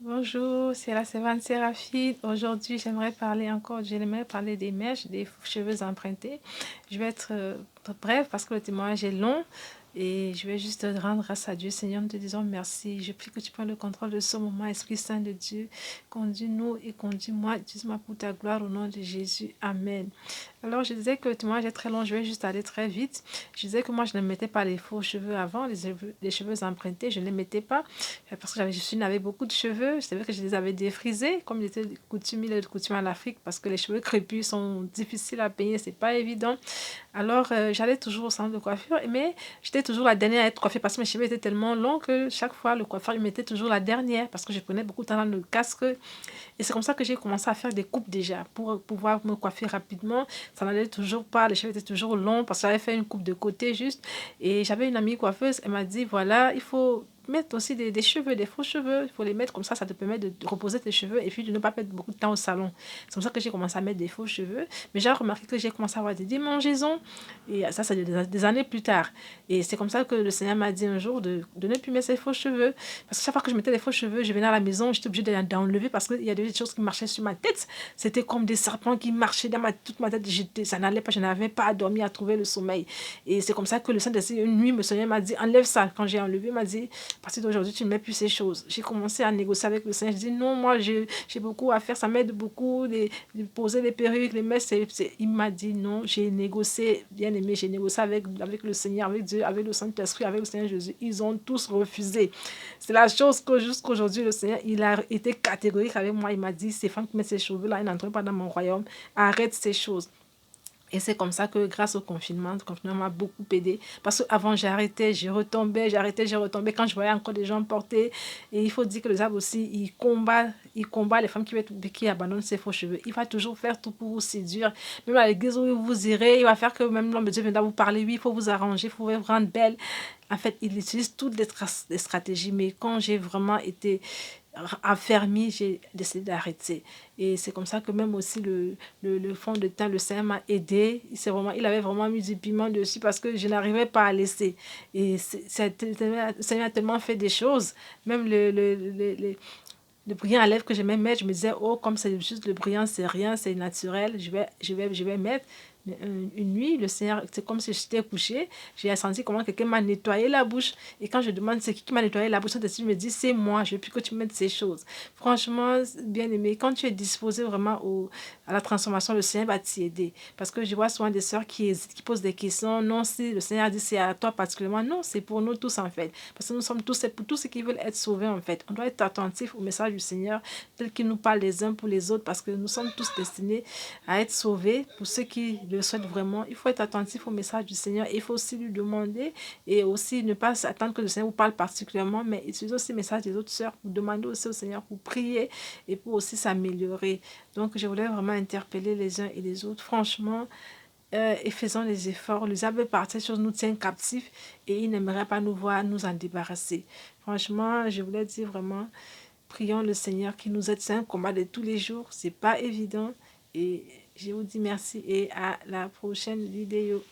Bonjour, c'est la servante Séraphine. Aujourd'hui, j'aimerais parler des mèches, des cheveux empruntés. Je vais être brève parce que le témoignage est long et je vais juste rendre grâce à Dieu, Seigneur, nous te disons merci. Je prie que tu prennes le contrôle de ce moment, Esprit Saint de Dieu. Conduis-nous et conduis-moi, utilise-moi pour ta gloire au nom de Jésus. Amen. Alors, je disais que le témoignage est très long, je vais juste aller très vite. Je disais que moi, je ne mettais pas les faux cheveux avant, les cheveux empruntés, je ne les mettais pas parce que j'avais beaucoup de cheveux. C'est vrai que je les avais défrisés, comme il était coutume en Afrique, parce que les cheveux crépus sont difficiles à peigner, c'est pas évident. Alors, j'allais toujours au centre de coiffure, mais j'étais toujours la dernière à être coiffée parce que mes cheveux étaient tellement longs que chaque fois, le coiffeur, il mettait toujours la dernière parce que je prenais beaucoup de temps dans le casque. Et c'est comme ça que j'ai commencé à faire des coupes déjà pour pouvoir me coiffer rapidement. Ça n'allait toujours pas, les cheveux étaient toujours longs parce que j'avais fait une coupe de côté juste. Et j'avais une amie coiffeuse, elle m'a dit voilà, il faut mettre aussi des cheveux, des faux cheveux. Il faut les mettre comme ça te permet de reposer tes cheveux et puis de ne pas perdre beaucoup de temps au salon. C'est comme ça que j'ai commencé à mettre des faux cheveux. Mais j'ai remarqué que j'ai commencé à avoir des démangeaisons. Et ça, c'est des années plus tard. Et c'est comme ça que le Seigneur m'a dit un jour de ne plus mettre ces faux cheveux. Parce que chaque fois que je mettais les faux cheveux, je venais à la maison, j'étais obligée d'enlever parce qu'il y a des choses qui marchaient sur ma tête. C'était comme des serpents qui marchaient dans toute ma tête. Ça n'allait pas, je n'avais pas à dormir, à trouver le sommeil. Et c'est comme ça que le Saint-Esprit, une nuit, le Seigneur m'a dit enlève ça. Quand j'ai enlevé, il m'a dit à partir d'aujourd'hui, tu ne mets plus ces choses. J'ai commencé à négocier avec le Seigneur. Je dis non, moi, j'ai beaucoup à faire. Ça m'aide beaucoup de poser les perruques, les messes. Il m'a dit non, j'ai négocié, bien aimé, j'ai négocié avec le Seigneur, avec Dieu, avec le Saint-Esprit, avec le Seigneur Jésus. Ils ont tous refusé. C'est la chose que jusqu'aujourd'hui, le Seigneur, il a été catégorique avec moi. Il m'a dit, ces femmes qui mettent ces cheveux-là, ils n'entrent pas dans mon royaume. Arrête ces choses. Et c'est comme ça que grâce au confinement, le confinement m'a beaucoup aidé. Parce qu'avant, j'arrêtais, je retombais, j'arrêtais, je retombais. Quand je voyais encore des gens porter, et il faut dire que le diable aussi, il combat les femmes qui abandonnent ses faux cheveux. Il va toujours faire tout pour vous séduire. Même à l'église où vous irez, il va faire que même l'homme de Dieu viendra vous parler. Oui, il faut vous arranger, il faut vous rendre belle. En fait, il utilise toutes les stratégies. Mais quand j'ai vraiment été affermi, j'ai décidé d'arrêter. Et c'est comme ça que même aussi le fond de teint, le Seigneur m'a aidé. Il avait vraiment mis du piment dessus parce que je n'arrivais pas à laisser. Et le Seigneur a tellement fait des choses. Même le brillant à lèvres que j'aimais mettre, je me disais, oh, comme c'est juste le brillant, c'est rien, c'est naturel, je vais mettre. Mais une nuit, le Seigneur, c'est comme si j'étais couchée, j'ai senti comment quelqu'un m'a nettoyé la bouche. Et quand je demande c'est qui m'a nettoyé la bouche, je me dis, c'est moi, je veux plus que tu mettes ces choses. Franchement, bien aimé, quand tu es disposé vraiment à la transformation, le Seigneur va t'y aider. Parce que je vois souvent des sœurs qui hésitent, qui posent des questions. Non, si le Seigneur a dit c'est à toi particulièrement, non, c'est pour nous tous en fait. Parce que nous sommes tous, c'est pour tous ceux qui veulent être sauvés en fait. On doit être attentif au message du Seigneur, tel qu'il nous parle les uns pour les autres, parce que nous sommes tous destinés à être sauvés. Pour ceux qui le souhaitent vraiment, il faut être attentif au message du Seigneur. Il faut aussi lui demander et aussi ne pas attendre que le Seigneur vous parle particulièrement, mais utiliser aussi le message des autres sœurs pour demander aussi au Seigneur pour prier et pour aussi s'améliorer. Donc, je voulais vraiment interpeller les uns et les autres. Franchement, et faisons les efforts. Le diable partait sur nous tient captifs et il n'aimerait pas nous voir nous en débarrasser. Franchement, je voulais dire vraiment, prions le Seigneur qui nous aide. C'est un combat de tous les jours. C'est pas évident. Et je vous dis merci et à la prochaine vidéo.